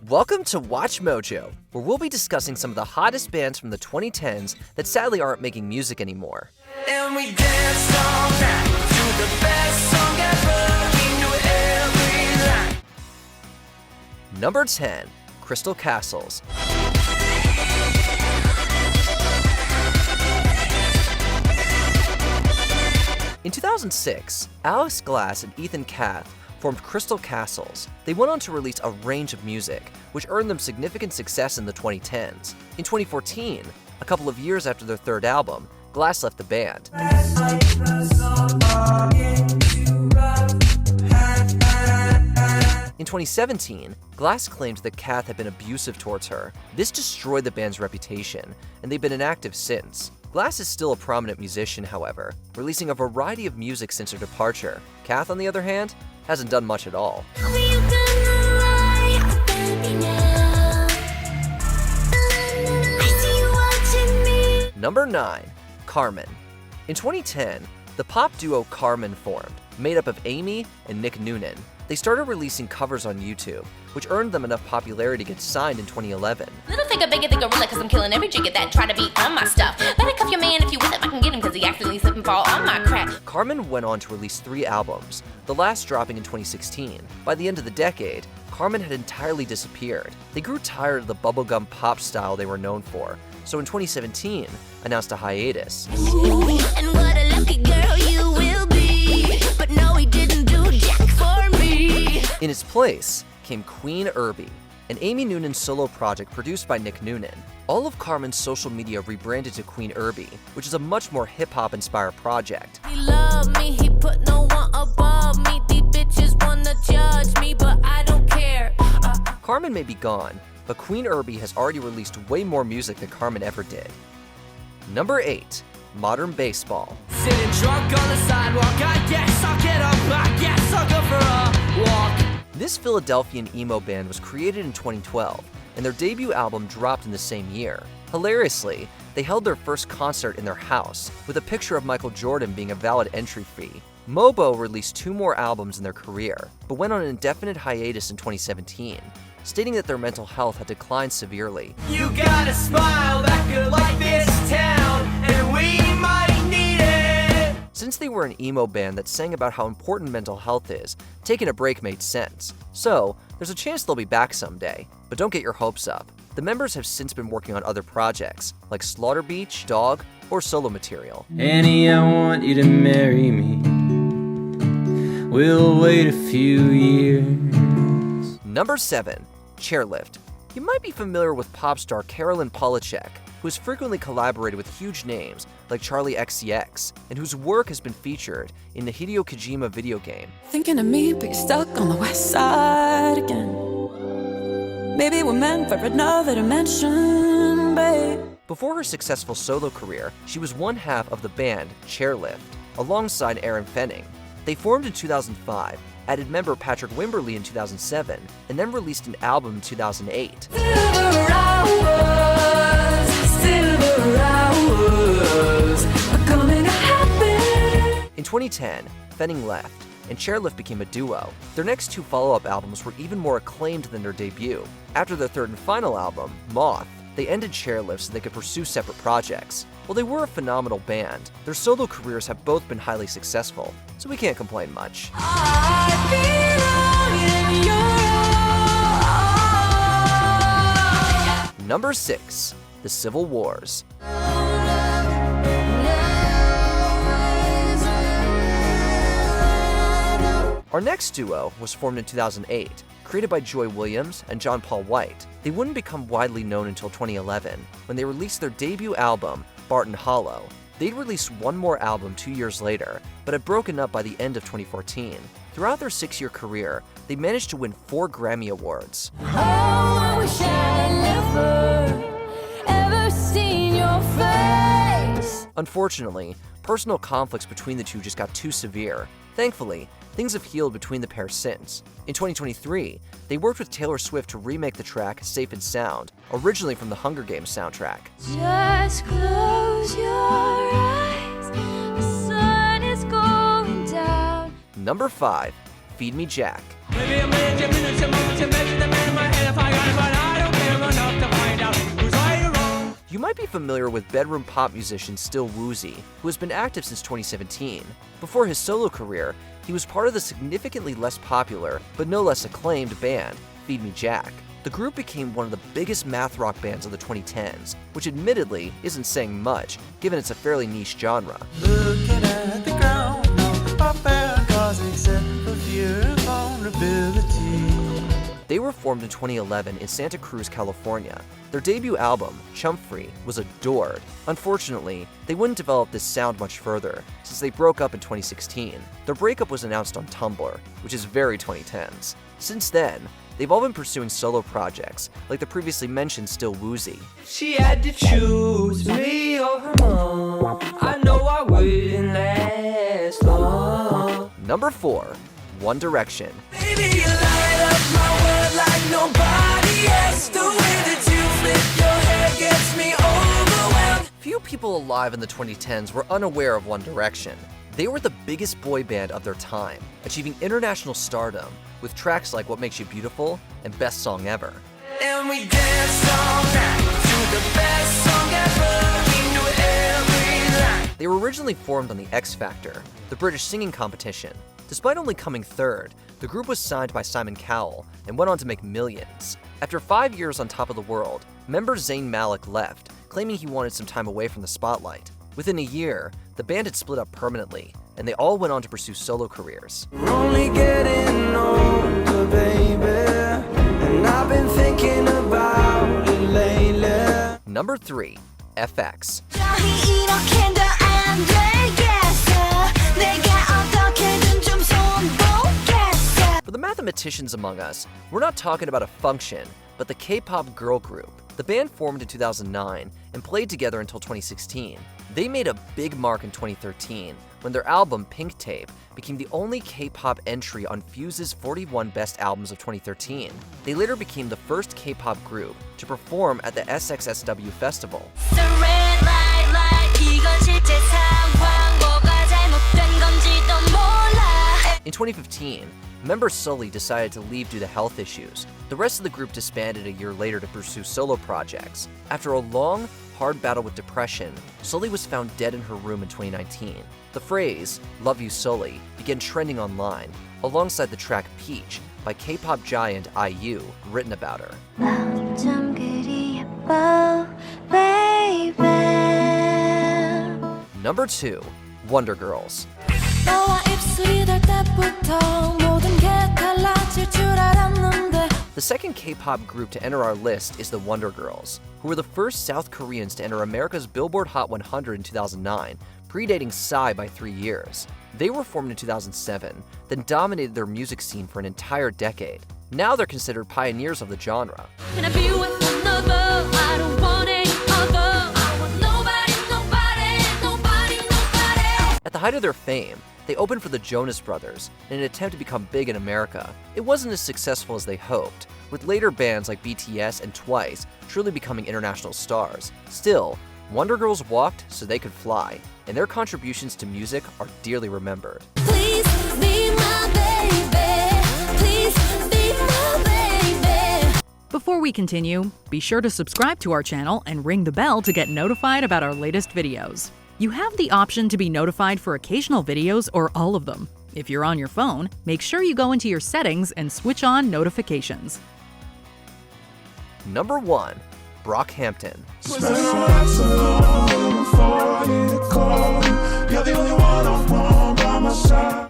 Welcome to Watch Mojo, where we'll be discussing some of the hottest bands from the 2010s that sadly aren't making music anymore. And we dance all night to the best song ever. We knew every line. Number 10, Crystal Castles. In 2006, Alex Glass and Ethan Kath formed Crystal Castles. They went on to release a range of music, which earned them significant success in the 2010s. In 2014, a couple of years after their third album, Glass left the band. In 2017, Glass claimed that Kath had been abusive towards her. This destroyed the band's reputation, and they've been inactive since. Glass is still a prominent musician, however, releasing a variety of music since her departure. Kath, on the other hand, hasn't done much at all. Number 9, Carmen. In 2010, the pop duo Carmen formed, made up of Amy and Nick Noonan. They started releasing covers on YouTube, which earned them enough popularity to get signed in 2011. Little figure, bigger the gorilla, cause I'm killing every jigger that try to be on my stuff. Better cuff your man if you with him, I can get him cause he accidentally slip and fall on my crack. Carmen went on to release 3 albums, the last dropping in 2016. By the end of the decade, Carmen had entirely disappeared. They grew tired of the bubblegum pop style they were known for, so in 2017, announced a hiatus. Ooh, and what a lucky girl you will be. But no, he didn't do jack for me. In its place came Queen Irby, an Amy Noonan solo project produced by Nick Noonan. All of Carmen's social media rebranded to Queen Irby, which is a much more hip-hop inspired project. He loved me, he put no one above me. These bitches wanna judge me, but I don't care. Carmen may be gone, but Queen Irby has already released way more music than Carmen ever did. Number 8, Modern Baseball. Sitting drunk on the sidewalk. I guess I'll get up. I guess I'll go for a walk. This Philadelphian emo band was created in 2012, and their debut album dropped in the same year. Hilariously, they held their first concert in their house, with a picture of Michael Jordan being a valid entry fee. Mobo released 2 more albums in their career, but went on an indefinite hiatus in 2017, stating that their mental health had declined severely. You got a smile that could like this town, and we might need it. Since they were an emo band that sang about how important mental health is, taking a break made sense. So, there's a chance they'll be back someday, but don't get your hopes up. The members have since been working on other projects, like Slaughter Beach, Dog, or solo material. Annie, I want you to marry me. We'll wait a few years. Number 7, Chairlift. You might be familiar with pop star Carolyn Polachek, who has frequently collaborated with huge names like Charlie XCX, and whose work has been featured in the Hideo Kojima video game. Thinking of me, but you're stuck on the west side again. Maybe we're meant for another dimension, babe. Before her successful solo career, she was one half of the band Chairlift, alongside Aaron Fenning. They formed in 2005, added member Patrick Wimberly in 2007, and then released an album in 2008. Silver hours are gonna happen. In 2010, Fenning left, and Chairlift became a duo. Their next 2 follow-up albums were even more acclaimed than their debut. After their third and final album, Moth, they ended Chairlift so they could pursue separate projects. While they were a phenomenal band, their solo careers have both been highly successful, so we can't complain much. I belong in your Number 6, The Civil Wars. Our next duo was formed in 2008, created by Joy Williams and John Paul White. They wouldn't become widely known until 2011, when they released their debut album, Barton Hollow. They'd released one more album 2 years later, but had broken up by the end of 2014. Throughout their 6-year career, they managed to win 4 Grammy Awards. Oh, I wish I ever seen your face. Unfortunately, personal conflicts between the two just got too severe. Thankfully, things have healed between the pair since. In 2023, they worked with Taylor Swift to remake the track Safe and Sound, originally from the Hunger Games soundtrack. Just close your eyes, the sun is golden. Number 5. Feed Me Jack. Maybe a million minutes, a moment to mention the man in my head if I got it, but I don't care enough to find out who's right or wrong. You might be familiar with bedroom pop musician Still Woozy, who has been active since 2017. Before his solo career, he was part of the significantly less popular, but no less acclaimed band, Feed Me Jack. The group became one of the biggest math rock bands of the 2010s, which admittedly isn't saying much, given it's a fairly niche genre. Looking at the ground, no fair cause except for fear of vulnerability. They were formed in 2011 in Santa Cruz, California. Their debut album, Chump Free, was adored. Unfortunately, they wouldn't develop this sound much further, since they broke up in 2016. Their breakup was announced on Tumblr, which is very 2010s. Since then, they've all been pursuing solo projects, like the previously mentioned Still Woozy. She had to choose me or her mom. I know I wouldn't last long. Number 4. One Direction. Baby, you light up my world like nobody else. The way that you flip your hair gets me overwhelmed. Few people alive in the 2010s were unaware of One Direction. They were the biggest boy band of their time, achieving international stardom with tracks like What Makes You Beautiful and Best Song Ever. And we dance all night to the best song ever. We knew every line. They were originally formed on the X Factor, the British singing competition. Despite only coming third, the group was signed by Simon Cowell and went on to make millions. After 5 years on top of the world, member Zayn Malik left, claiming he wanted some time away from the spotlight. Within a year, the band had split up permanently, and they all went on to pursue solo careers. We're only getting older, baby, and I've been thinking about it lately. Number 3. FX. For the mathematicians among us, we're not talking about a function, but the K-pop girl group. The band formed in 2009 and played together until 2016. They made a big mark in 2013 when their album Pink Tape became the only K-pop entry on Fuse's 41 Best Albums of 2013. They later became the first K-pop group to perform at the SXSW Festival. In 2015, member Sully decided to leave due to health issues. The rest of the group disbanded a year later to pursue solo projects. After a long, hard battle with depression, Sully was found dead in her room in 2019. The phrase, "Love You Sully," began trending online, alongside the track Peach by K-pop giant IU, written about her. Number 2. Wonder Girls. The second K-pop group to enter our list is the Wonder Girls, who were the first South Koreans to enter America's Billboard Hot 100 in 2009, predating Psy by 3 years. They were formed in 2007, then dominated their music scene for an entire decade. Now they're considered pioneers of the genre. At the height of their fame, they opened for the Jonas Brothers in an attempt to become big in America. It wasn't as successful as they hoped, with later bands like BTS and Twice truly becoming international stars. Still, Wonder Girls walked so they could fly, and their contributions to music are dearly remembered. Please be my baby. Please be my baby. Before we continue, be sure to subscribe to our channel and ring the bell to get notified about our latest videos. You have the option to be notified for occasional videos or all of them. If you're on your phone, make sure you go into your settings and switch on notifications. Number 1. Brockhampton.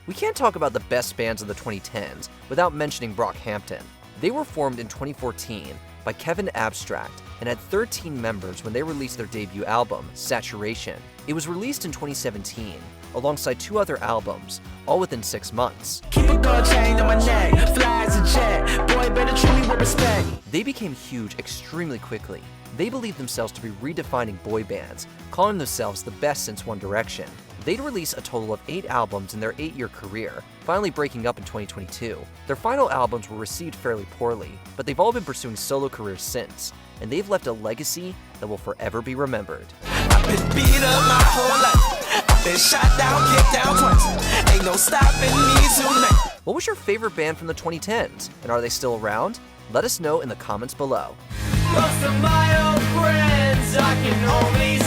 We can't talk about the best bands of the 2010s without mentioning Brockhampton. They were formed in 2014 by Kevin Abstract and had 13 members when they released their debut album, Saturation. It was released in 2017, alongside 2 other albums, all within 6 months. Keep a gold chain on my neck, flags a jet. Boy, better treat me with respect. They became huge extremely quickly. They believed themselves to be redefining boy bands, calling themselves the best since One Direction. They'd release a total of 8 albums in their 8-year career, finally breaking up in 2022. Their final albums were received fairly poorly, but they've all been pursuing solo careers since, and they've left a legacy that will forever be remembered. I've been beat up my whole life. Been shot down, kicked down twice. Ain't no stopping me tonight. What was your favorite band from the 2010s, and are they still around? Let us know in the comments below. Most of my old friends I can only